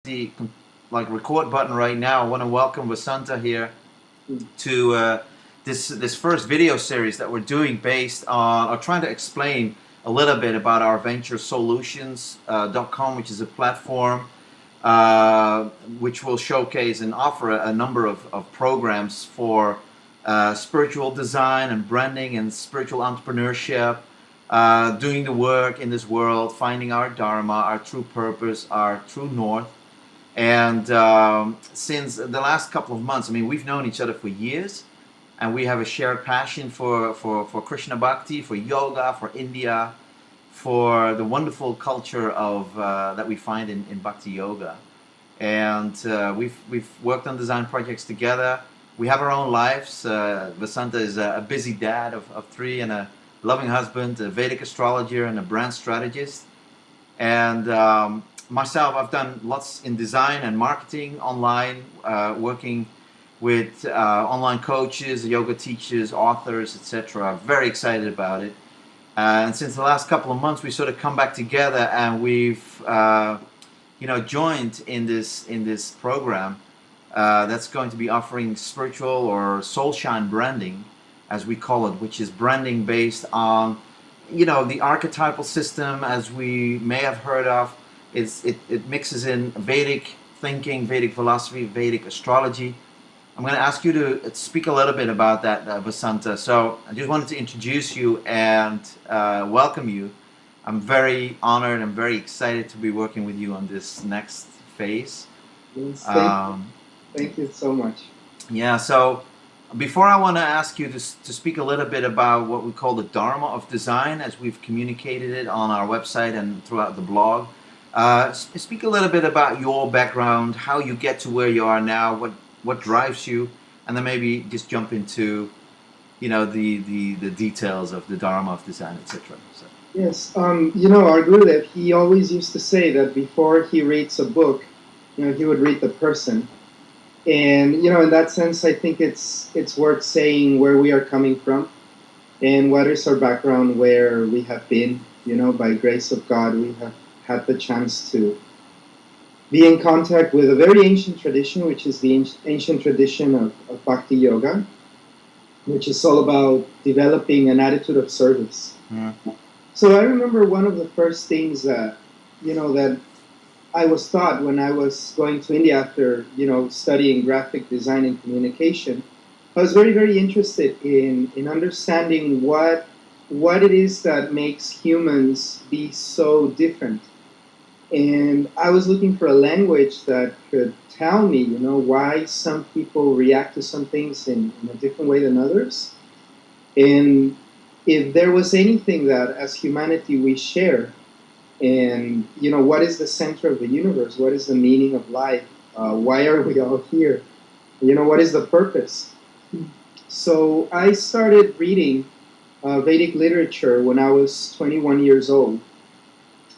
the record button right now. I want to welcome Vasanta here to this first video series that we're doing based on or trying to explain a little bit about our venture Soulusions.com, which is a platform which will showcase and offer a number of programs for spiritual design and branding and spiritual entrepreneurship, doing the work in this world, finding our dharma, our true purpose, our true north. And since the last couple of months, I mean, we've known each other for years, and we have a shared passion for Krishna Bhakti, for yoga, for India, for the wonderful culture of that we find in Bhakti Yoga. And we've worked on design projects together. We have our own lives. Vasanta is a busy dad of three and a loving husband, a Vedic astrologer, and a brand strategist. And myself, I've done lots in design and marketing online, working with online coaches, yoga teachers, authors, etc. Very excited about it. And since the last couple of months, we sort of come back together, and we've joined in this program that's going to be offering spiritual or Soulshine branding, as we call it, which is branding based on the archetypal system, as we may have heard of. It mixes in Vedic thinking, Vedic philosophy, Vedic astrology. I'm going to ask you to speak a little bit about that, Vasanta. So I just wanted to introduce you and welcome you. I'm very honored and very excited to be working with you on this next phase. Yes, thank you so much. Yeah, so before I want to ask you to speak a little bit about what we call the Dharma of Design, as we've communicated it on our website and throughout the blog. Speak a little bit about your background, how you get to where you are now, what drives you, and then maybe just jump into the details of the Dharma of Design, etc. So. Yes, our Gurudev, he always used to say that before he reads a book, he would read the person. And, in that sense, I think it's worth saying where we are coming from and what is our background, where we have been. By grace of God, we have had the chance to be in contact with a very ancient tradition, which is the ancient tradition of Bhakti Yoga, which is all about developing an attitude of service. Mm-hmm. So I remember one of the first things that I was taught when I was going to India after, studying graphic design and communication. I was very, very interested in understanding what it is that makes humans be so different. And I was looking for a language that could tell me, why some people react to some things in a different way than others. And if there was anything that as humanity we share, and what is the center of the universe, what is the meaning of life, why are we all here, what is the purpose. So I started reading Vedic literature when I was 21 years old,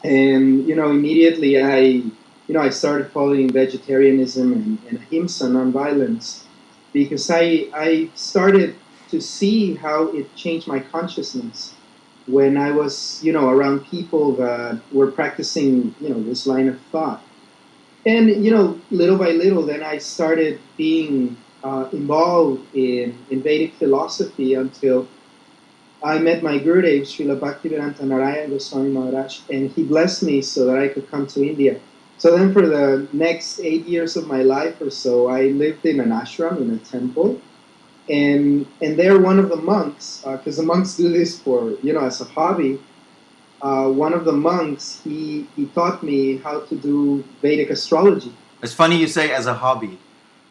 and immediately I started following vegetarianism and ahimsa, nonviolence, because I started to see how it changed my consciousness when I was, around people that were practicing, this line of thought. And, little by little, then I started being involved in Vedic philosophy until I met my Gurudev, Srila Bhaktivedanta Narayana Goswami Maharaj, and he blessed me so that I could come to India. So then for the next 8 years of my life or so, I lived in an ashram, in a temple. And there, one of the monks, because the monks do this for, as a hobby, one of the monks, he taught me how to do Vedic astrology. It's funny you say as a hobby.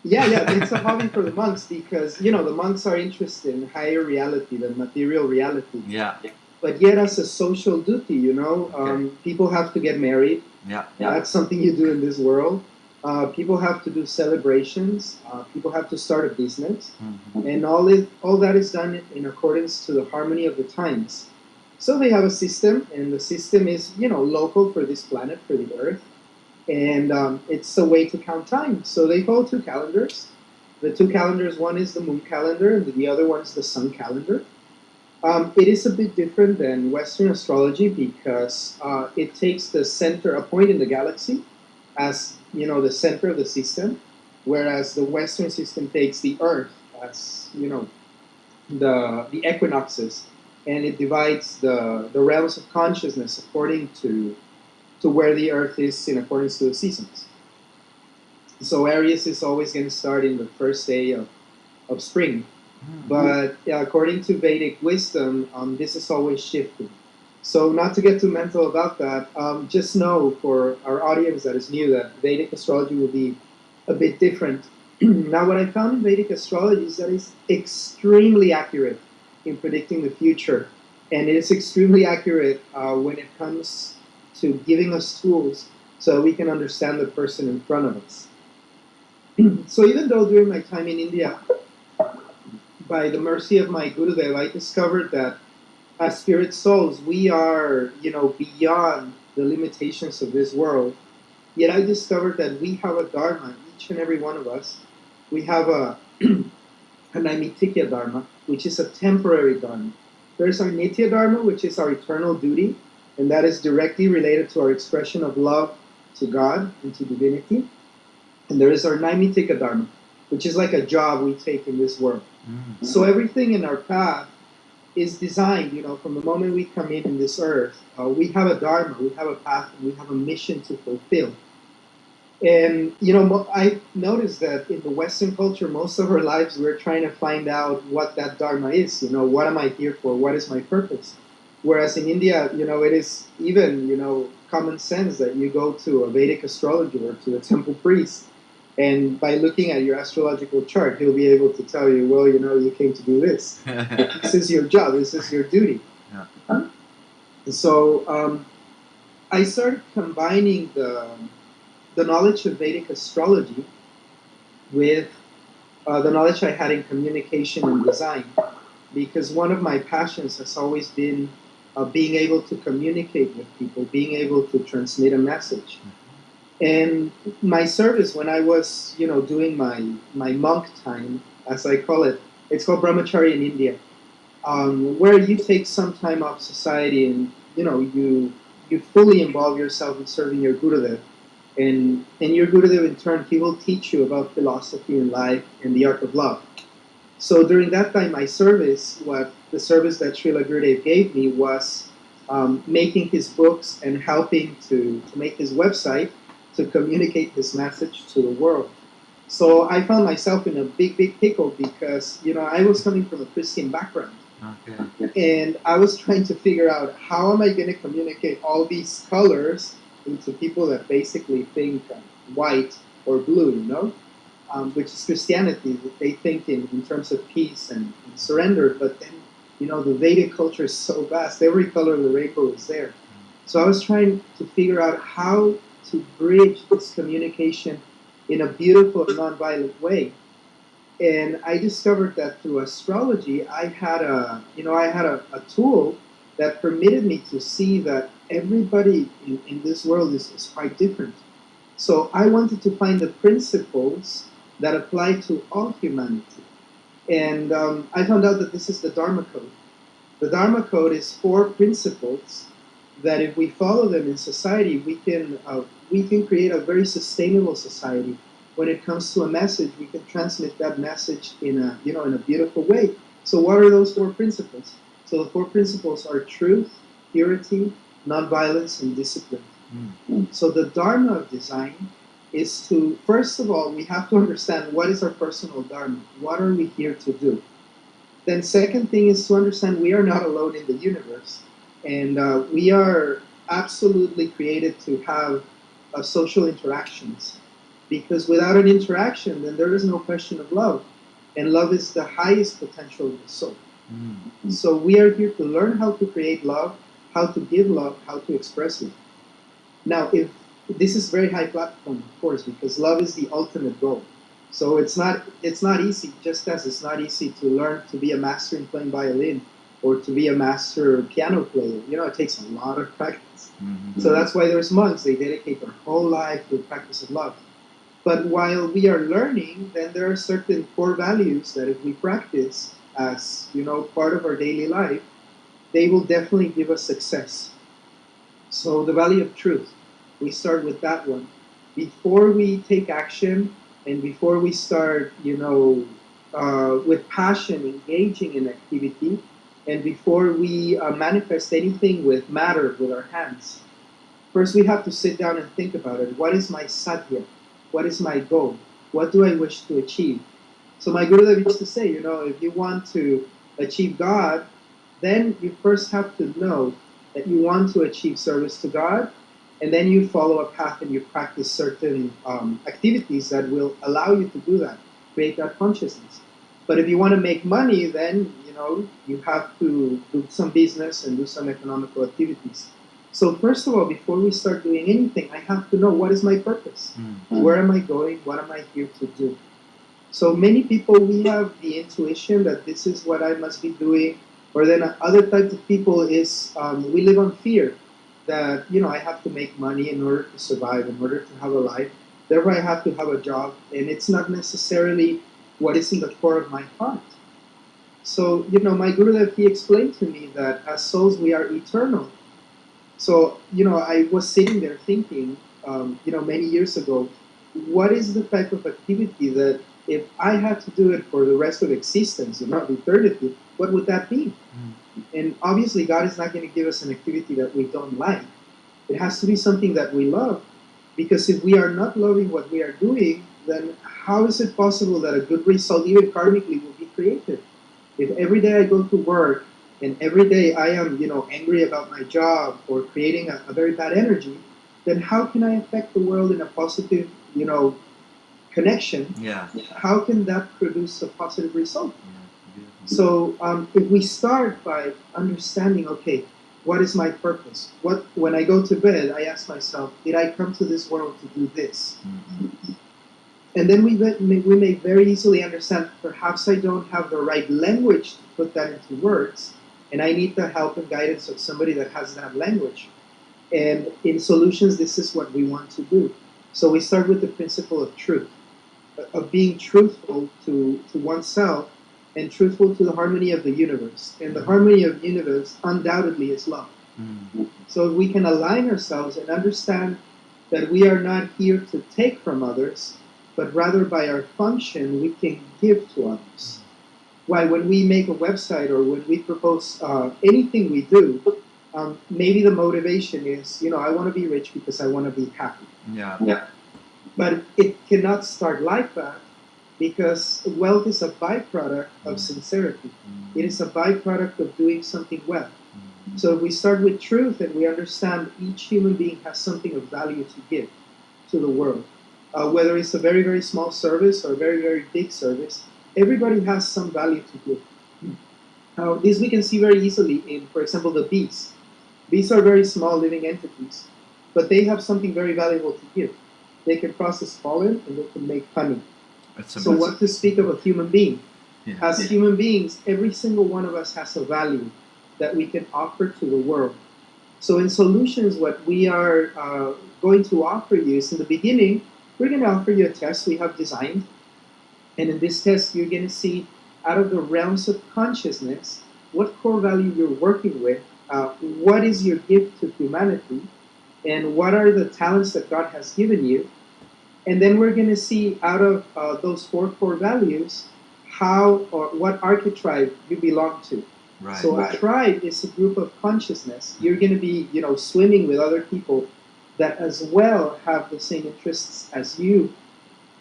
Yeah, it's a hobby for the monks because, the monks are interested in higher reality than material reality. Yeah. But yet as a social duty, people have to get married. Yeah. That's something you do in this world. People have to do celebrations. People have to start a business. Mm-hmm. And all that is done in accordance to the harmony of the times. So they have a system, and the system is, local for this planet, for the Earth. And it's a way to count time. So they follow two calendars. The two calendars, one is the moon calendar, and the other one is the sun calendar. It is a bit different than Western astrology because it takes the center, a point in the galaxy, as the center of the system, whereas the Western system takes the Earth as, the equinoxes, and it divides the realms of consciousness according to where the Earth is in accordance to the seasons. So Aries is always going to start in the first day of spring. But according to Vedic wisdom, this is always shifting. So not to get too mental about that, just know for our audience that is new that Vedic astrology will be a bit different. Now, what I found in Vedic astrology is that it's extremely accurate in predicting the future. And it is extremely accurate when it comes to giving us tools so we can understand the person in front of us. So even though during my time in India, by the mercy of my Gurudev, I discovered that as spirit souls, we are, beyond the limitations of this world. Yet I discovered that we have a dharma, each and every one of us. We have a Naimitya dharma, which is a temporary dharma. There's our Nitya dharma, which is our eternal duty, and that is directly related to our expression of love to God and to divinity. And there is our Naimitya dharma, which is like a job we take in this world. Mm-hmm. So everything in our path is designed, from the moment we come in this earth, we have a dharma, we have a path, and we have a mission to fulfill. And, I noticed that in the Western culture, most of our lives, we're trying to find out what that dharma is. What am I here for? What is my purpose? Whereas in India, it is even, common sense that you go to a Vedic astrologer or to a temple priest, and by looking at your astrological chart, he'll be able to tell you, well, you came to do this. This is your job. This is your duty. Yeah. So I started combining the knowledge of Vedic astrology with the knowledge I had in communication and design, because one of my passions has always been being able to communicate with people, being able to transmit a message. And my service, when I was, doing my monk time, as I call it, it's called brahmachari in India, where you take some time off society and, you fully involve yourself in serving your Gurudev. And your Gurudev, in turn, he will teach you about philosophy and life and the art of love. So during that time, my service, the service that Srila Gurudev gave me was making his books and helping to make his website to communicate his message to the world. So I found myself in a big, big pickle because, I was coming from a Christian background. Okay. And I was trying to figure out how am I going to communicate all these colors into people that basically think white or blue, which is Christianity. They think in terms of peace and surrender, but then, the Vedic culture is so vast. Every color of the rainbow is there. So I was trying to figure out how to bridge this communication in a beautiful and non-violent way. And I discovered that through astrology, I had a tool that permitted me to see that everybody in this world is quite different. So I wanted to find the principles that apply to all humanity. And I found out that this is the Dharma Code. The Dharma Code is 4 principles that if we follow them in society, we can create a very sustainable society. When it comes to a message, we can transmit that message in a beautiful way. So what are those 4 principles? So the 4 principles are truth, purity, nonviolence, and discipline. Mm-hmm. So the dharma of design is to, first of all, we have to understand what is our personal dharma. What are we here to do? Then second thing is to understand we are not alone in the universe. And we are absolutely created to have social interactions. Because without an interaction, then there is no question of love. And love is the highest potential of the soul. Mm-hmm. So we are here to learn how to create love, how to give love, how to express it. Now, if this is very high platform, of course, because love is the ultimate goal. So it's not easy, just as it's not easy to learn to be a master in playing violin or to be a master piano player. It takes a lot of practice. Mm-hmm. So that's why there's monks. They dedicate their whole life to the practice of love. But while we are learning, then there are certain core values that if we practice as, part of our daily life, they will definitely give us success. So the value of truth, we start with that one. before we take action and before we start, with passion engaging in activity, and before we manifest anything with matter with our hands, first we have to sit down and think about it. What is my satya? What is my goal? What do I wish to achieve? So my Gurudev used to say, if you want to achieve God, then you first have to know that you want to achieve service to God, and then you follow a path and you practice certain activities that will allow you to do that, create that consciousness. But if you want to make money, then you have to do some business and do some economical activities. So first of all, before we start doing anything, I have to know, what is my purpose? Where am I going? What am I here to do? So many people, we have the intuition that this is what I must be doing, or then other types of people is we live on fear that I have to make money in order to survive, in order to have a life. Therefore, I have to have a job, and it's not necessarily what is in the core of my heart. So my Gurudev, he explained to me that as souls we are eternal. So I was sitting there thinking, many years ago, what is the type of activity that if I had to do it for the rest of existence, of eternity, what would that be? And obviously, God is not going to give us an activity that we don't like. It has to be something that we love. Because if we are not loving what we are doing, then how is it possible that a good result, even karmically, will be created? If every day I go to work and every day I am, angry about my job or creating a very bad energy, then how can I affect the world in a positive, connection? Yeah. How can that produce a positive result? So if we start by understanding, okay, what is my purpose? When I go to bed, I ask myself, did I come to this world to do this? And then we may very easily understand, perhaps I don't have the right language to put that into words, and I need the help and guidance of somebody that has that language. And in Soulusions, this is what we want to do. So we start with the principle of truth, of being truthful to oneself and truthful to the harmony of the universe. And the harmony of the universe undoubtedly is love. So if we can align ourselves and understand that we are not here to take from others, but rather by our function, we can give to others. Why, when we make a website or when we propose anything we do, maybe the motivation is, I want to be rich because I want to be happy. Yeah. But it cannot start like that, because wealth is a byproduct of sincerity. It is a byproduct of doing something well. So if we start with truth and we understand each human being has something of value to give to the world, whether it's a very, very small service or a very, very big service, everybody has some value to give. Now, this we can see very easily in, for example, the bees. Bees are very small living entities, but they have something very valuable to give. They can process pollen and they can make honey. So what to speak of a human being? Yeah. As human beings, every single one of us has a value that we can offer to the world. So in Soulusions, what we are going to offer you is, in the beginning, we're going to offer you a test we have designed. And in this test, you're going to see, out of the realms of consciousness, what core value you're working with, what is your gift to humanity, and what are the talents that God has given you. And then we're going to see, out of those 4 core values, how or what archetype you belong to. Right. So a tribe is a group of consciousness. You're going to be, swimming with other people that as well have the same interests as you.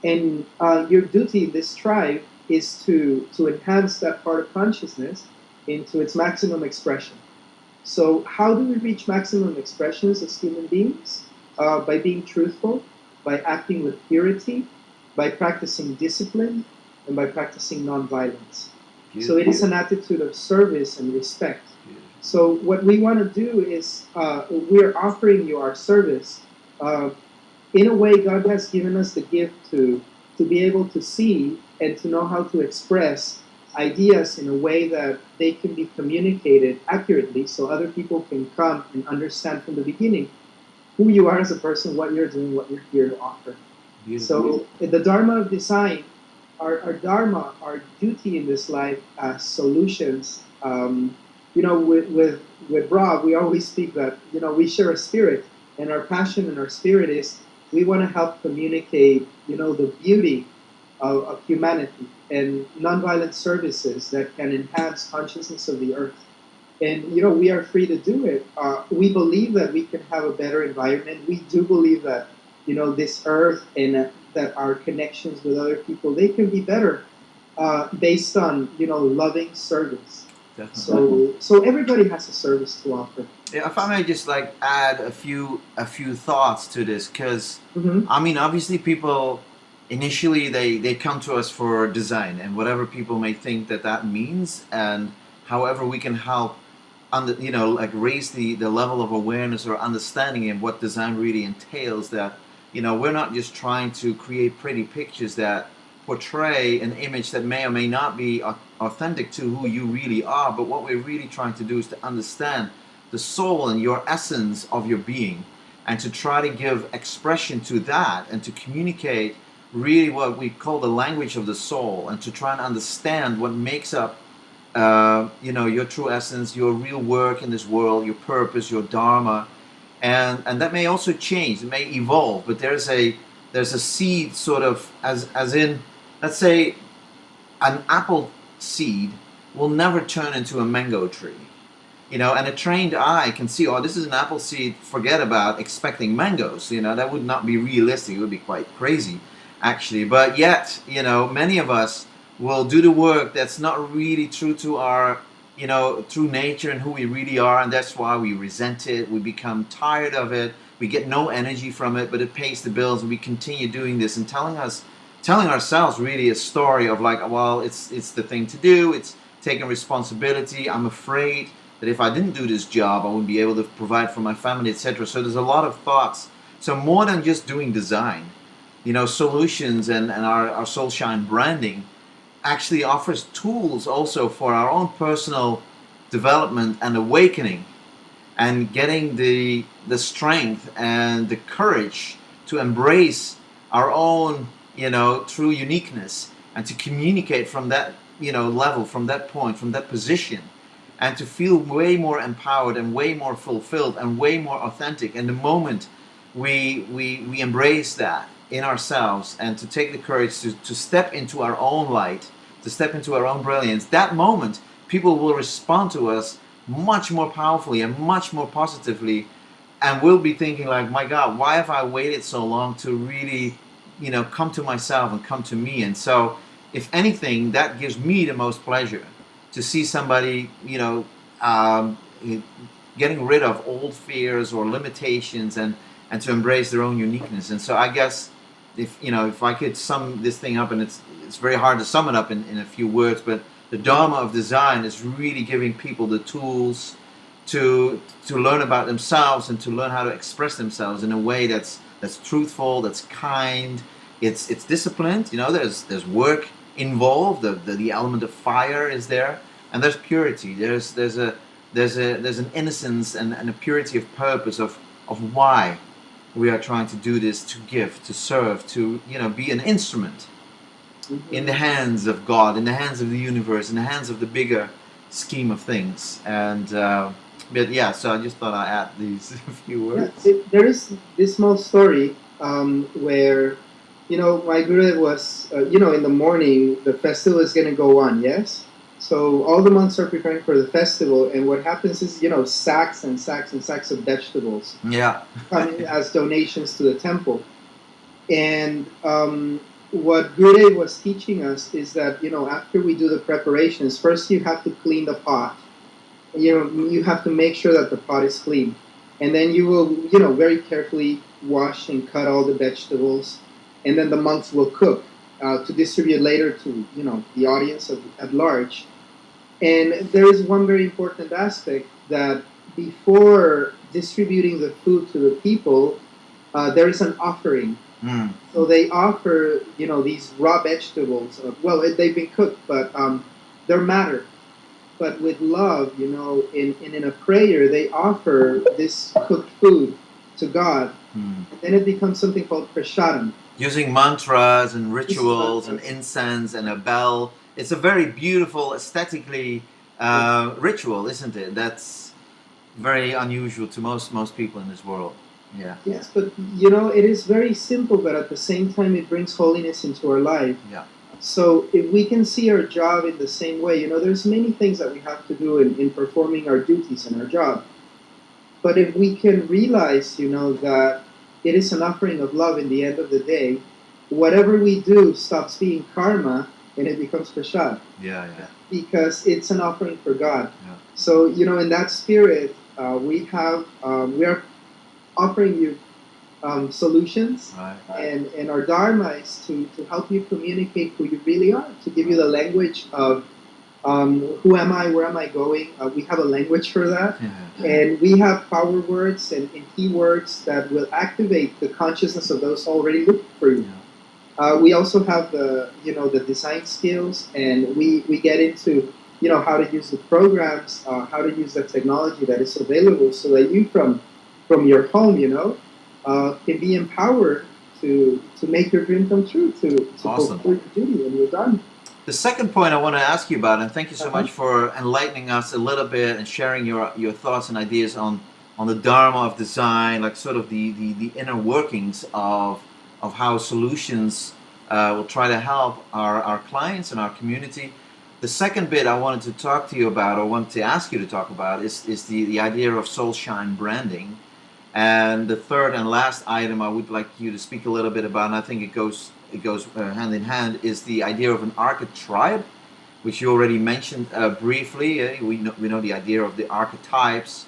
And your duty in this tribe is to enhance that part of consciousness into its maximum expression. So how do we reach maximum expressions as human beings? By being truthful, by acting with purity, by practicing discipline, and by practicing nonviolence. So it is an attitude of service and respect. So what we want to do is, we are offering you our service. In a way, God has given us the gift to be able to see and to know how to express ideas in a way that they can be communicated accurately, so other people can come and understand from the beginning who you are as a person, what you're doing, what you're here to offer. So the Dharma of design, our Dharma, our duty in this life as Soulusions, with Rob, we always speak that, we share a spirit, and our passion and our spirit is we want to help communicate, the beauty of humanity and nonviolent services that can enhance consciousness of the earth. And we are free to do it. We believe that we can have a better environment. We do believe that this earth and that our connections with other people, they can be better based on loving service. Definitely. So everybody has a service to offer. Yeah, if I may just like add a few thoughts to this, because Mm-hmm. I mean, obviously, people initially they come to us for design and whatever people may think that that means, and however we can help, like raise the level of awareness or understanding of what design really entails. That we're not just trying to create pretty pictures that portray an image that may or may not be authentic to who you really are, but what we're really trying to do is to understand the soul and your essence of your being, and to try to give expression to that and to communicate really what we call the language of the soul, and to try and understand what makes up your true essence, your real work in this world, your purpose, your dharma, and that may also change. It may evolve, but there's a seed, sort of, as in, let's say, an apple seed will never turn into a mango tree. And a trained eye can see, oh, this is an apple seed, forget about expecting mangoes. That would not be realistic. It would be quite crazy, actually. But yet, many of us will do the work that's not really true to our, true nature and who we really are. And that's why we resent it. We become tired of it. We get no energy from it, but it pays the bills. And we continue doing this and telling ourselves really a story of like, well, it's the thing to do. It's taking responsibility. I'm afraid that if I didn't do this job, I wouldn't be able to provide for my family, etc. So there's a lot of thoughts. So more than just doing design, Soulusions and our Soulshine branding actually offers tools also for our own personal development and awakening, and getting the strength and the courage to embrace our own, true uniqueness, and to communicate from that, level, from that point, from that position, and to feel way more empowered and way more fulfilled and way more authentic. And the moment we embrace that in ourselves, and to take the courage to step into our own light, to step into our own brilliance, that moment people will respond to us much more powerfully and much more positively, and we'll be thinking like, my God, why have I waited so long to really come to myself and come to me? And so if anything, that gives me the most pleasure, to see somebody getting rid of old fears or limitations, and to embrace their own uniqueness. And so I guess if I could sum this thing up, and it's very hard to sum it up in a few words, but the Dharma of design is really giving people the tools to learn about themselves and to learn how to express themselves in a way that's truthful, that's kind, it's disciplined. There's work involved. The element of fire is there, and there's purity. There's an innocence and a purity of purpose of why we are trying to do this, to give, to serve, to be an instrument in the hands of God, in the hands of the universe, in the hands of the bigger scheme of things. And but yeah, so I just thought I'd add these few words. Yeah, there is this small story where my Gurudev was in the morning the festival is going to go on, yes. So all the monks are preparing for the festival, and what happens is sacks and sacks and sacks of vegetables come as donations to the temple. And what Gurudev was teaching us is that after we do the preparations, first you have to clean the pot. You have to make sure that the pot is clean, and then you will very carefully wash and cut all the vegetables, and then the monks will cook to distribute later to the audience at large. And there is one very important aspect, that before distributing the food to the people, there is an offering. So they offer, these raw vegetables. Well, they've been cooked, but they're matter. But with love, in a prayer, they offer this cooked food to God. And then it becomes something called prasadam. Using mantras and rituals and incense and a bell. It's a very beautiful, aesthetically ritual, isn't it? That's very unusual to most people in this world. Yeah. Yes, but you know, it is very simple, but at the same time, it brings holiness into our life. Yeah. So if we can see our job in the same way, you know, there's many things that we have to do in performing our duties in our job. But if we can realize, you know, that it is an offering of love in the end of the day, whatever we do stops being karma and it becomes prashad. Yeah. Yeah. Because it's an offering for God. Yeah. So, you know, in that spirit, we are offering you solutions, Right. and our dharma is to help you communicate who you really are, to give you the language of who am I, where am I going. We have a language for that, and we have power words and keywords that will activate the consciousness of those already looking for you. We also have the design skills, and we get into how to use the programs, how to use the technology that is available, so that you from your home, can be empowered to make your dream come true, to Awesome. fulfill your duty when you're done. The second point I want to ask you about, and thank you so much for enlightening us a little bit and sharing your thoughts and ideas on the dharma of design, like sort of the inner workings of how Soulusions will try to help our clients and our community. The second bit I wanted to talk to you about, or want to ask you to talk about, is the idea of Soulshine branding. And the third and last item I would like you to speak a little bit about, and I think it goes hand in hand, is the idea of an archetribe, which you already mentioned briefly. We know the idea of the archetypes,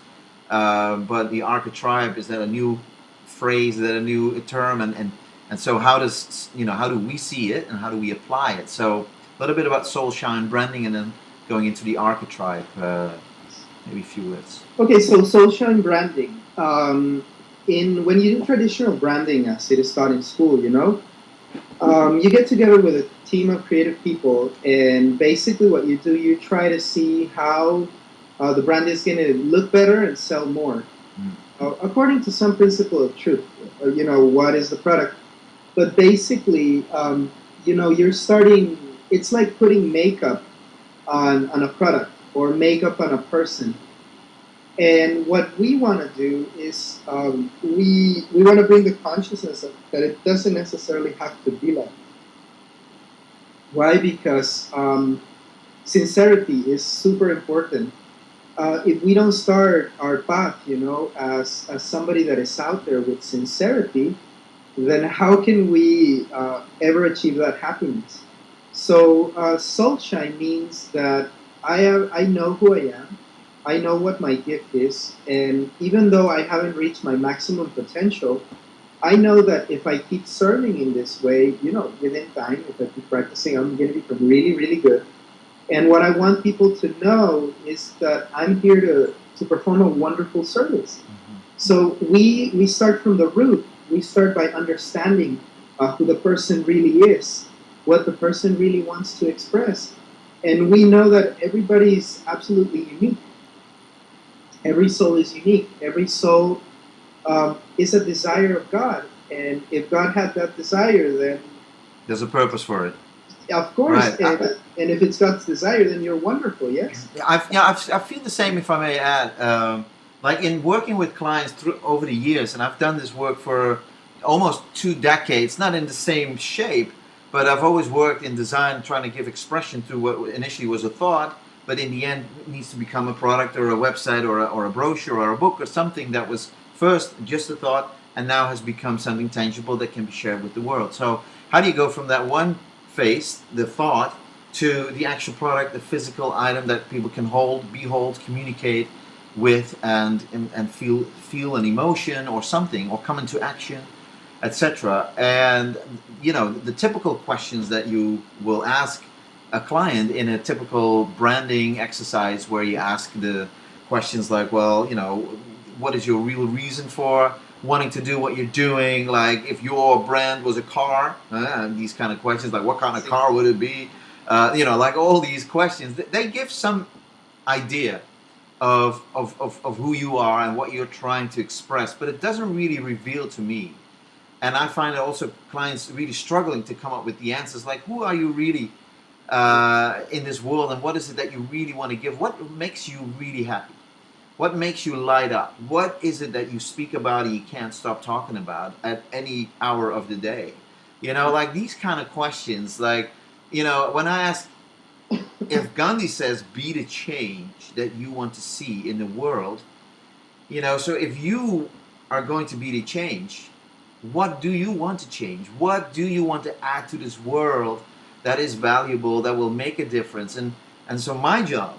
but the archetribe, is that a new phrase, is that a new term, and so how do we see it and how do we apply it? So a little bit about Soulshine branding, and then going into the archetribe, maybe a few words. Okay, so Soulshine branding. When you do traditional branding, as it is taught in school, you get together with a team of creative people, and basically what you do, you try to see how the brand is going to look better and sell more, according to some principle of truth. What is the product? But basically, you're starting. It's like putting makeup on a product or makeup on a person. And what we want to do is we want to bring the consciousness of, that it doesn't necessarily have to be like. Why? Because sincerity is super important. If we don't start our path, as somebody that is out there with sincerity, then how can we ever achieve that happiness? So Soulshine means that I know who I am. I know what my gift is, and even though I haven't reached my maximum potential, I know that if I keep serving in this way, within time, if I keep practicing, I'm going to become really, really good. And what I want people to know is that I'm here to perform a wonderful service. Mm-hmm. So we start from the root. We start by understanding who the person really is, what the person really wants to express. And we know that everybody is absolutely unique. Every soul is unique. Every soul is a desire of God. And if God had that desire, then there's a purpose for it. Of course. Right. And if it's God's desire, then you're wonderful, yes? I feel the same, if I may add. Like in working with clients over the years, and I've done this work for almost 2 decades, not in the same shape, but I've always worked in design, trying to give expression to what initially was a thought, but in the end it needs to become a product or a website or a brochure or a book or something that was first just a thought and now has become something tangible that can be shared with the world. So how do you go from that one phase, the thought, to the actual product, the physical item that people can hold, behold, communicate with, and feel an emotion or something, or come into action, etc. And the typical questions that you will ask a client in a typical branding exercise, where you ask the questions like, well, what is your real reason for wanting to do what you're doing? Like, if your brand was a car, these kind of questions, like what kind of car would it be? Like all these questions, they give some idea of who you are and what you're trying to express, but it doesn't really reveal to me. And I find also clients really struggling to come up with the answers, like, who are you really in this world, and what is it that you really want to give? What makes you really happy? What makes you light up? What is it that you speak about and you can't stop talking about at any hour of the day? You know, like these kind of questions. Like, you know, when I ask, if Gandhi says, be the change that you want to see in the world, you know, so if you are going to be the change, what do you want to change? What do you want to add to this world that is valuable, that will make a difference? And so my job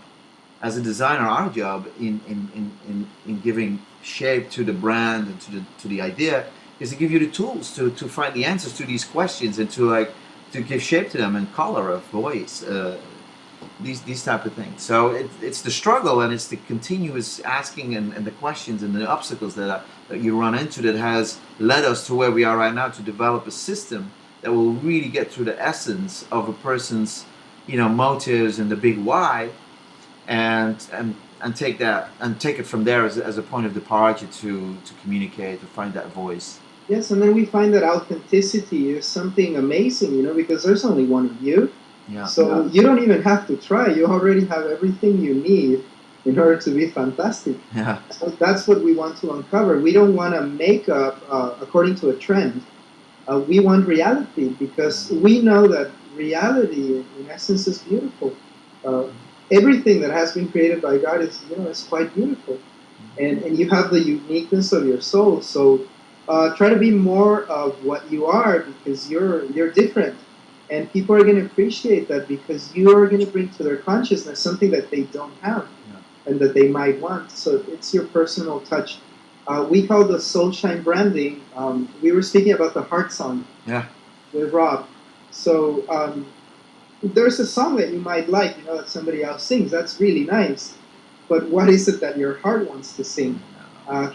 as a designer, our job in giving shape to the brand and to the idea is to give you the tools to find the answers to these questions and to give shape to them and color, a voice, these type of things. So it's the struggle and it's the continuous asking and the questions and the obstacles that you run into that has led us to where we are right now, to develop a system that will really get through the essence of a person's, you know, motives and the big why, and take that and take it from there as a point of departure to communicate, to find that voice. Yes, and then we find that authenticity is something amazing, you know, because there's only one of you. Yeah. So you don't even have to try. You already have everything you need in order to be fantastic. Yeah. So that's what we want to uncover. We don't want to make up according to a trend. We want reality because we know that reality, in essence, is beautiful. Everything that has been created by God is, you know, is quite beautiful, and you have the uniqueness of your soul. So try to be more of what you are because you're different. And people are going to appreciate that because you are going to bring to their consciousness something that they don't have and that they might want. So it's your personal touch. We call the Soulshine branding. We were speaking about the heart song with Rob. So there's a song that you might like, you know, that somebody else sings. That's really nice. But what is it that your heart wants to sing?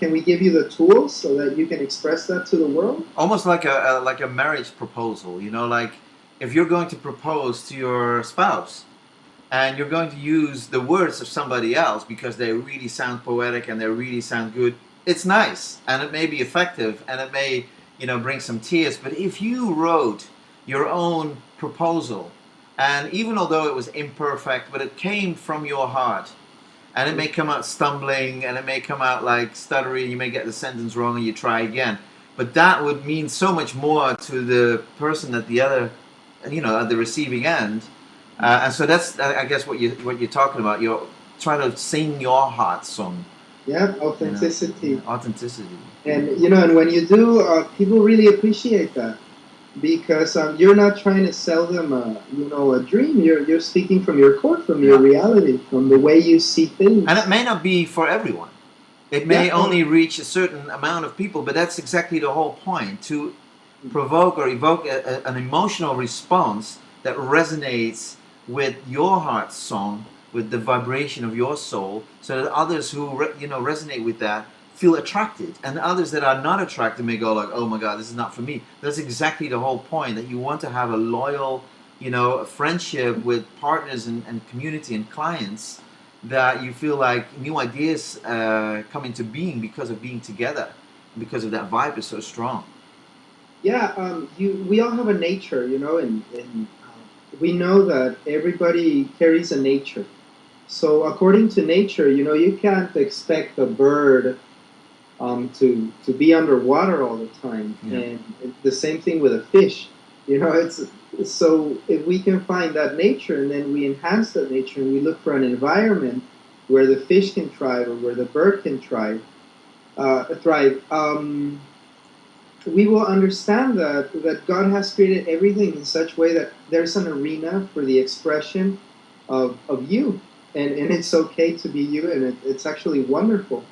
Can we give you the tools so that you can express that to the world? Almost like a marriage proposal, you know, like if you're going to propose to your spouse and you're going to use the words of somebody else because they really sound poetic and they really sound good, it's nice and it may be effective and it may, you know, bring some tears. But if you wrote your own proposal, and even although it was imperfect, but it came from your heart, and it may come out stumbling and it may come out like stuttery, you may get the sentence wrong and you try again, but that would mean so much more to the person at the other, you know, at the receiving end. And so that's, I guess, what you're talking about. You're trying to sing your heart song. Yeah, authenticity. You know? Authenticity. And you know, and when you do, people really appreciate that because you're not trying to sell them a dream. You're speaking from your core, from your reality, from the way you see things. And it may not be for everyone. It may only reach a certain amount of people, but that's exactly the whole point, to provoke or evoke an emotional response that resonates with your heart song, with the vibration of your soul, so that others who resonate with that feel attracted, and others that are not attracted may go like, oh my God, this is not for me. That's exactly the whole point, that you want to have a loyal, you know, friendship with partners and community and clients, that you feel like new ideas come into being because of being together, because of that vibe is so strong. Yeah, we all have a nature, you know, and we know that everybody carries a nature. So according to nature, you know, you can't expect a bird to be underwater all the time, and the same thing with a fish. You know, it's so if we can find that nature and then we enhance that nature and we look for an environment where the fish can thrive or where the bird can thrive, we will understand that God has created everything in such a way that there's an arena for the expression of you, and it's okay to be you, and it's actually wonderful.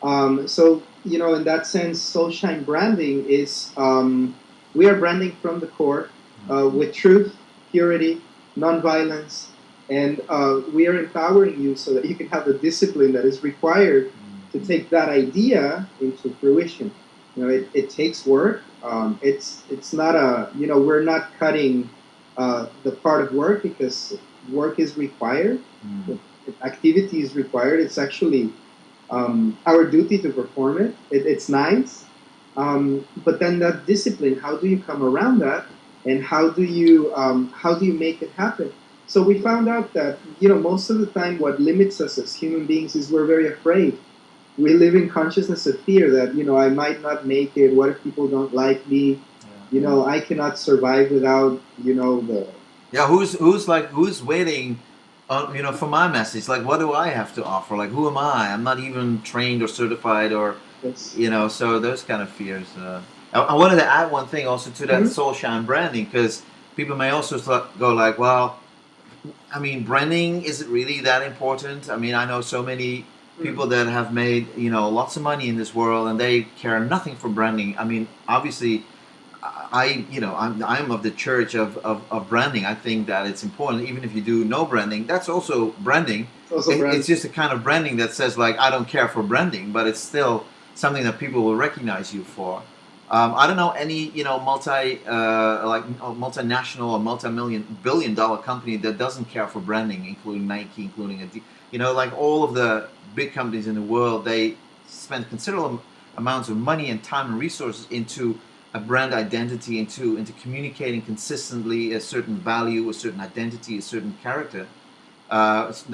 So, you know, in that sense, Soulshine branding is, we are branding from the core with truth, purity, nonviolence, and we are empowering you so that you can have the discipline that is required to take that idea into fruition. You know, it takes work. It's not we're not cutting the part of work because work is required. Activity is required. It's actually our duty to perform it. It's nice. But then that discipline, how do you come around that? And how do you make it happen? So we found out that, most of the time what limits us as human beings is we're very afraid. We live in consciousness of fear that, I might not make it. What if people don't like me? I cannot survive without, the... Yeah, who's waiting for my message? Like, what do I have to offer? Like, who am I? I'm not even trained or certified or, Yes. So those kind of fears. I wanted to add one thing also to that Soulshine branding, because people may also go like, well, I mean, branding, is it really that important? I mean, I know so many people that have made, lots of money in this world, and they care nothing for branding. I mean, obviously, I'm of the church of branding. I think that it's important, even if you do no branding. That's also branding. It's just a kind of branding that says, like, I don't care for branding, but it's still something that people will recognize you for. I don't know any multinational or multi-billion-dollar company that doesn't care for branding, including Nike, including like all of the big companies in the world. They spend considerable amounts of money and time and resources into a brand identity, into communicating consistently a certain value, a certain identity, a certain character,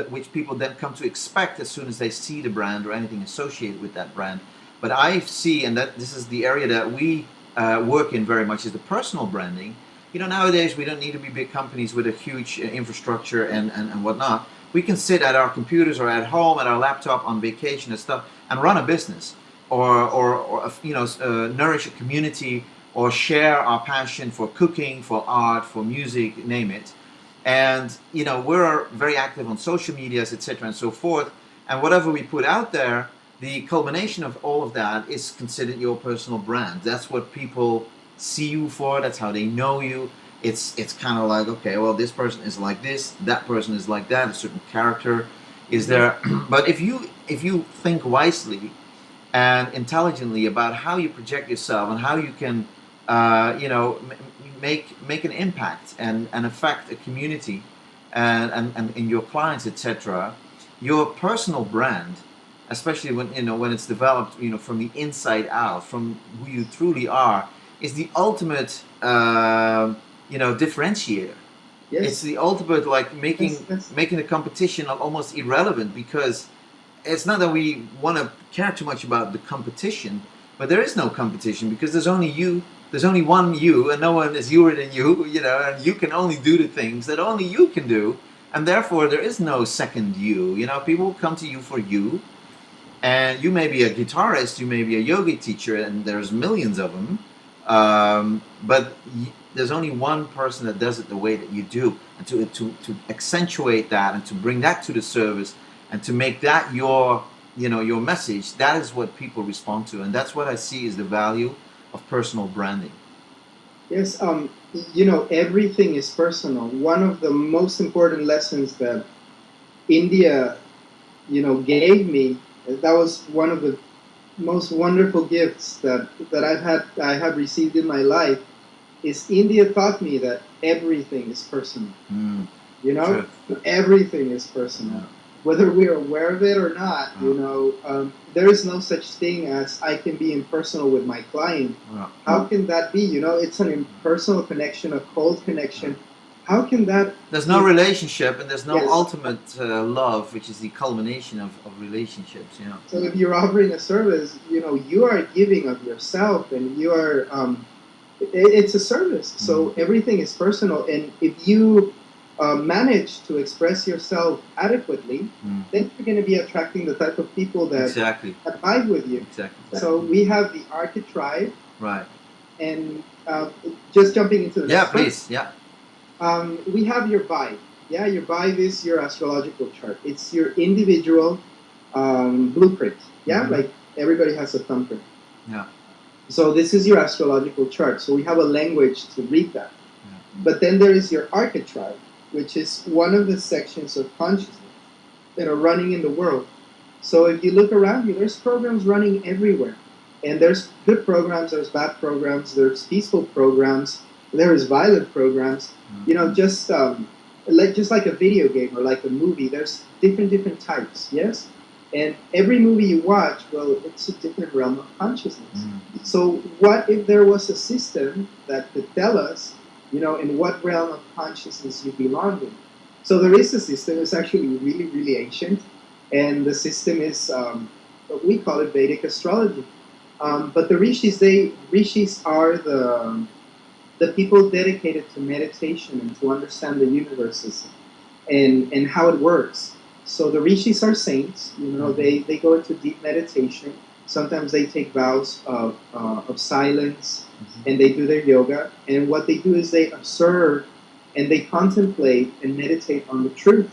which people then come to expect as soon as they see the brand or anything associated with that brand. But I see, and that this is the area that we work in very much, is the personal branding. Nowadays we don't need to be big companies with a huge infrastructure and whatnot. We can sit at our computers or at home at our laptop on vacation and stuff and run a business, or nourish a community, or share our passion for cooking, for art, for music, name it. And we're very active on social medias, etc., and so forth. And whatever we put out there, the culmination of all of that is considered your personal brand. That's what people see you for. That's how they know you. It's kind of like, okay, well, this person is like this, that person is like that. A certain character is there. But if you think wisely and intelligently about how you project yourself and how you can, make an impact and affect a community and in your clients, etc., your personal brand, especially when it's developed from the inside out, from who you truly are, is the ultimate differentiator. Yes. It's the ultimate, like, making the competition almost irrelevant, because it's not that we want to care too much about the competition, but there is no competition, because there's only you. There's only one you, and no one is youer than you, and you can only do the things that only you can do, and therefore there is no second you. People come to you for you, and you may be a guitarist, you may be a yoga teacher, and there's millions of them, but there's only one person that does it the way that you do, and to accentuate that and to bring that to the service and to make that your message, that is what people respond to, and that's what I see is the value of personal branding. Yes, everything is personal. One of the most important lessons that India, gave me, that was one of the most wonderful gifts that I have received in my life, is India taught me that everything is personal. True. Everything is personal. Yeah. Whether we're aware of it or not, there is no such thing as I can be impersonal with my client. How can that be? It's an impersonal connection, a cold connection. How can that... There's no relationship, and there's no ultimate love, which is the culmination of relationships. So if you're offering a service, you are giving of yourself, and you are... it's a service. So everything is personal, and if you... manage to express yourself adequately, then you're going to be attracting the type of people that vibe with you. Exactly. So we have the Archetribe. Right. And just jumping into the next please. We have your vibe. Yeah, your vibe is your astrological chart. It's your individual blueprint. Yeah, like everybody has a thumbprint. Yeah. So this is your astrological chart. So we have a language to read that. Yeah. But then there is your Archetribe, which is one of the sections of consciousness that are running in the world. So if you look around you, there's programs running everywhere. And there's good programs, there's bad programs, there's peaceful programs, there's violent programs. Just like a video game or like a movie, there's different types, yes? And every movie you watch, well, it's a different realm of consciousness. So what if there was a system that could tell us in what realm of consciousness you belong in? So there is a system. It's actually really, really ancient, and the system is we call it Vedic astrology. But the rishis are the people dedicated to meditation and to understand the universes and how it works. So the rishis are saints. They go into deep meditation. Sometimes they take vows of silence, and they do their yoga. And what they do is they observe and they contemplate and meditate on the truth.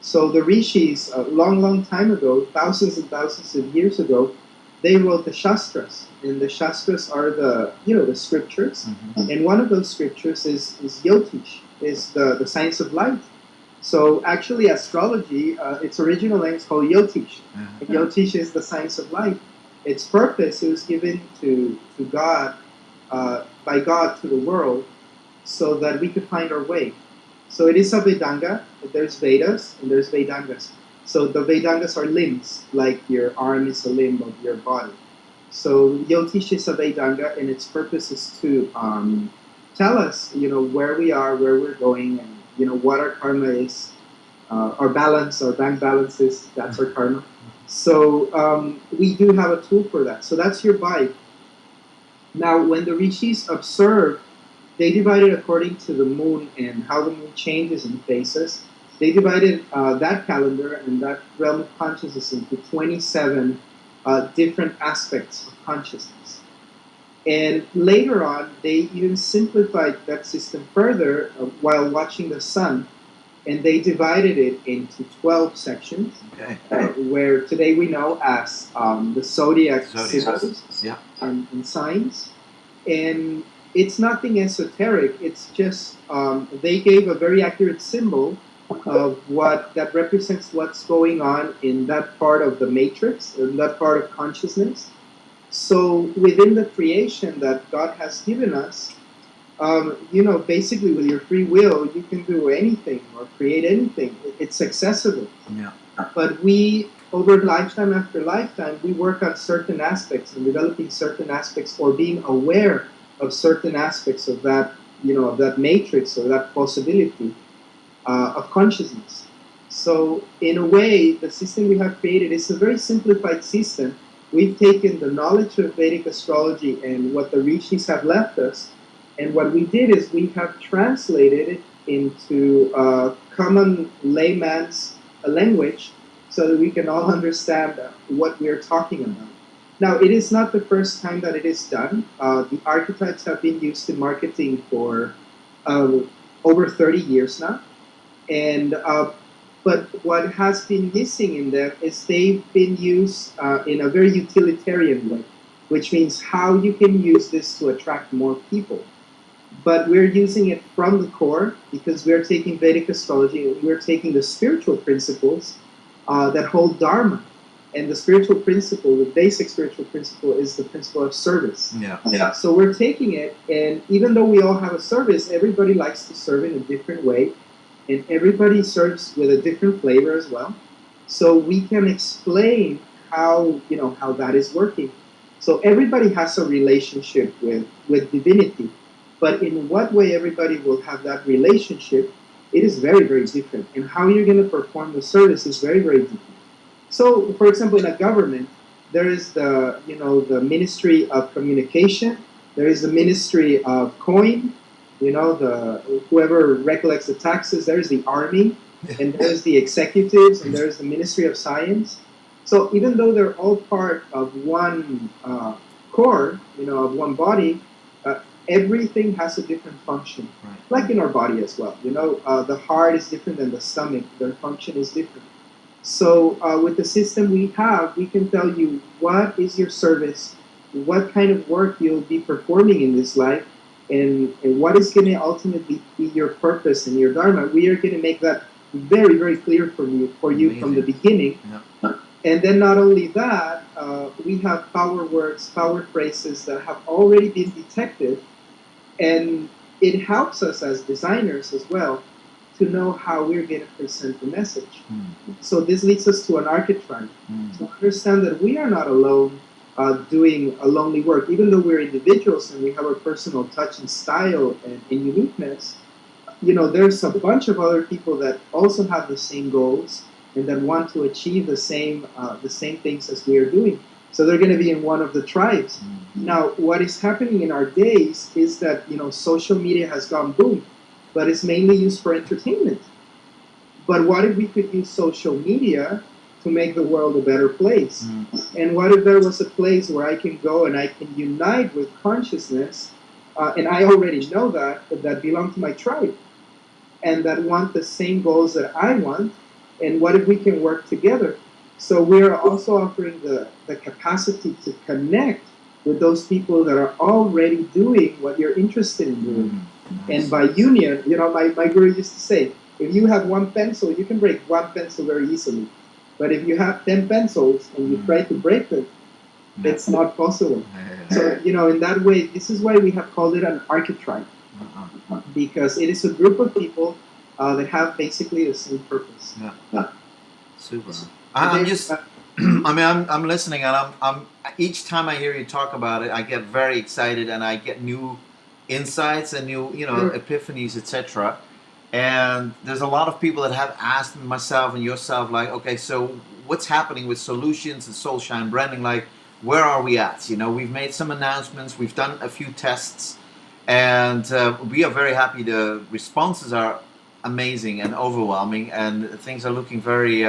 So the rishis, a long, long time ago, thousands and thousands of years ago, they wrote the shastras, and the shastras are the scriptures. And one of those scriptures is Yotish, is the science of light. So actually, astrology, its original name is called Yotish. And Yotish is the science of light. Its purpose, it was given to God, by God to the world, so that we could find our way. So it is a Vedanga. There's Vedas and there's Vedangas. So the Vedangas are limbs, like your arm is a limb of your body. So Yotish is a Vedanga, and its purpose is to tell us, where we are, where we're going, and what our karma is, our balance, our bank balance is. That's our karma. So we do have a tool for that. So that's your bike. Now, when the rishis observe, they divided according to the moon and how the moon changes in phases. They divided that calendar and that realm of consciousness into 27 different aspects of consciousness. And later on, they even simplified that system further while watching the sun, and they divided it into 12 sections, where today we know as the zodiac symbols and signs. And it's nothing esoteric. It's just they gave a very accurate symbol of that represents what's going on in that part of the matrix, in that part of consciousness. So within the creation that God has given us, basically with your free will, you can do anything or create anything. It's accessible. Yeah. But we, over lifetime after lifetime, we work on certain aspects and developing certain aspects or being aware of certain aspects of that, of that matrix or that possibility of consciousness. So in a way, the system we have created is a very simplified system. We've taken the knowledge of Vedic astrology and what the rishis have left us, and what we did is we have translated it into common layman's language so that we can all understand what we're talking about. Now, it is not the first time that it is done. The archetypes have been used in marketing for over 30 years now. And but what has been missing in them is they've been used in a very utilitarian way, which means how you can use this to attract more people. But we're using it from the core because we're taking Vedic astrology and we're taking the spiritual principles that hold Dharma. And the spiritual principle, the basic spiritual principle, is the principle of service. Yeah. So we're taking it, and even though we all have a service, everybody likes to serve in a different way, and everybody serves with a different flavor as well. So we can explain how that is working. So everybody has a relationship with divinity, but in what way everybody will have that relationship, it is very, very different. And how you're going to perform the service is very, very different. So, for example, in a government, there is the Ministry of Communication, there is the Ministry of Coin, whoever recollects the taxes, there is the Army, and there is the Executives, and there is the Ministry of Science. So even though they're all part of one core, of one body, everything has a different function, like in our body as well. The heart is different than the stomach, their function is different. So with the system we have, we can tell you what is your service, what kind of work you'll be performing in this life, and what is going to ultimately be your purpose and your dharma. We are going to make that very, very clear for you from the beginning. Yeah. And then not only that, we have power words, power phrases that have already been detected, and it helps us as designers as well to know how we're going to present the message. So this leads us to an archetype, to understand that we are not alone doing a lonely work. Even though we're individuals and we have our personal touch and style and uniqueness, there's a bunch of other people that also have the same goals and that want to achieve the same things as we are doing. So they're going to be in one of the tribes. Now, what is happening in our days is that social media has gone boom, but it's mainly used for entertainment. But what if we could use social media to make the world a better place? And what if there was a place where I can go and I can unite with consciousness, and I already know that belong to my tribe, and that want the same goals that I want, and what if we can work together? So we are also offering the capacity to connect with those people that are already doing what you're interested in doing. Nice. And by union, my guru used to say, if you have one pencil, you can break one pencil very easily. But if you have 10 pencils and you try to break them, it's not possible. So, in that way, this is why we have called it an archetribe. Because it is a group of people that have basically the same purpose. Super. I'm just, I'm listening, and I'm each time I hear you talk about it, I get very excited, and I get new insights and new, epiphanies, etc. And there's a lot of people that have asked myself and yourself, like, okay, so what's happening with Soulusions and Soulshine branding? Like, where are we at? We've made some announcements, we've done a few tests, and we are very happy. The responses are amazing and overwhelming, and things are looking very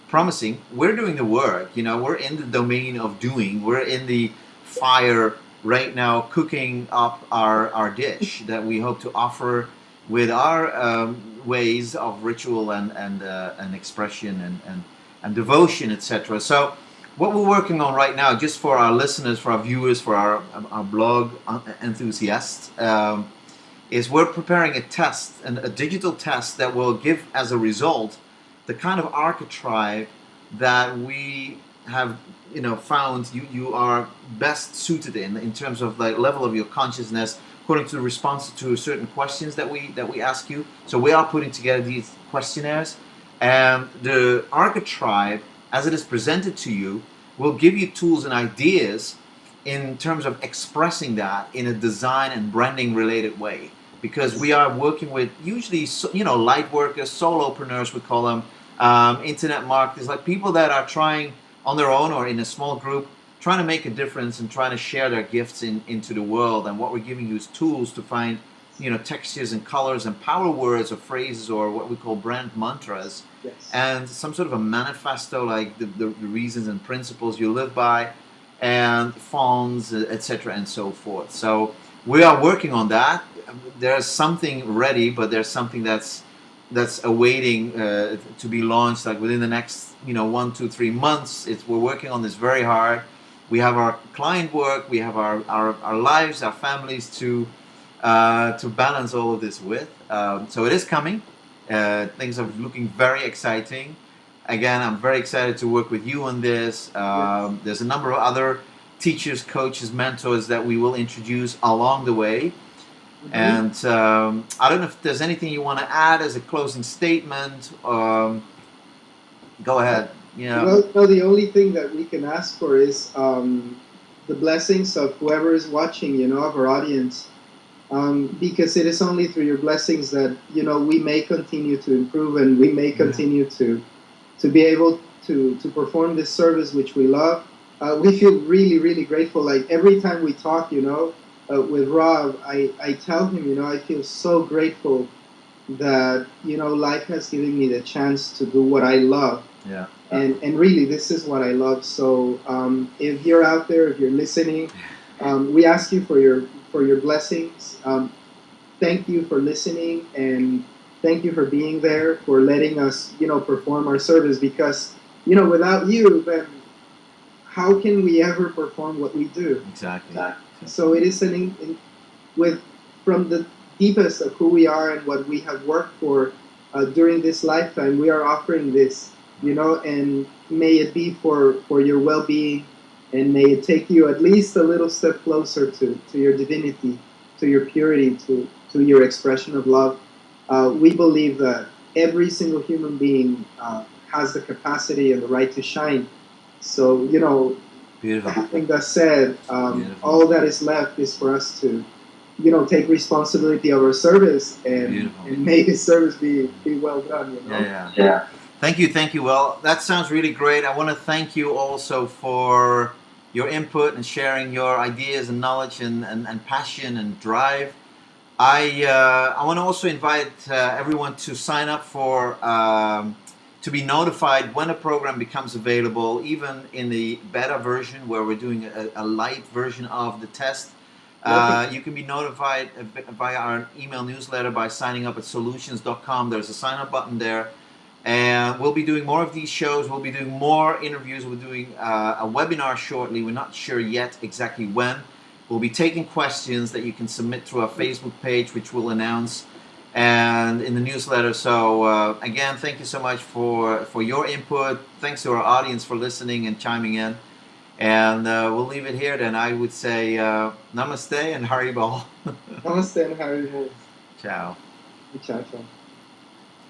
promising. We're doing the work. We're in the domain of doing. We're in the fire right now, cooking up our dish that we hope to offer with our ways of ritual and expression and devotion, etc. So what we're working on right now, just for our listeners, for our viewers, for our blog enthusiasts, is we're preparing a test, a digital test that will give as a result the kind of archetype that we have found you are best suited in terms of the level of your consciousness, according to the response to certain questions that we ask you. So we are putting together these questionnaires, and the archetype, as it is presented to you, will give you tools and ideas in terms of expressing that in a design and branding related way. Because we are working with usually light workers, solopreneurs we call them, internet marketers, like people that are trying on their own or in a small group, trying to make a difference and trying to share their gifts into the world. And what we're giving you is tools to find textures and colors and power words or phrases or what we call brand mantras. Yes. And some sort of a manifesto, like the reasons and principles you live by, and fonts, etc. and so forth. So we are working on that. There's something ready, but there's something that's awaiting to be launched, like within the next 1, 2, 3 months. We're working on this very hard. We have our client work, we have our lives, our families to balance all of this with. So it is coming. Things are looking very exciting. Again, I'm very excited to work with you on this. There's a number of other teachers, coaches, mentors that we will introduce along the way. And I don't know if there's anything you want to add as a closing statement. Go ahead. Well, no, the only thing that we can ask for is the blessings of whoever is watching, of our audience. Because it is only through your blessings that, we may continue to improve, and we may continue to be able to perform this service, which we love. We feel really, really grateful. Like every time we talk, with Rob, I tell him, I feel so grateful that, life has given me the chance to do what I love. Yeah. And really, this is what I love. So if you're out there, if you're listening, we ask you for your blessings. Thank you for listening, and thank you for being there, for letting us, perform our service. Because, without you, then how can we ever perform what we do? Exactly. So it is from the deepest of who we are and what we have worked for during this lifetime. We are offering this, and may it be for your well-being, and may it take you at least a little step closer to your divinity, to your purity, to your expression of love. We believe that every single human being has the capacity and the right to shine. So, Beautiful. having that said, all that is left is for us to take responsibility of our service and may his service be well done. Yeah. Thank you. Well, that sounds really great. I want to thank you also for your input and sharing your ideas and knowledge and passion and drive. I want to also invite everyone to sign up for to be notified when a program becomes available, even in the beta version where we're doing a light version of the test. You can be notified via our email newsletter by signing up at Soulusions.com. There's a sign up button there. And we'll be doing more of these shows. We'll be doing more interviews. We're doing a webinar shortly. We're not sure yet exactly when. We'll be taking questions that you can submit through our Facebook page, which we'll announce, and in the newsletter. So again, thank you so much for your input. Thanks to our audience for listening and chiming in. And we'll leave it here then. I would say namaste and Haribol. Namaste and Haribol. Ciao. Ciao, ciao.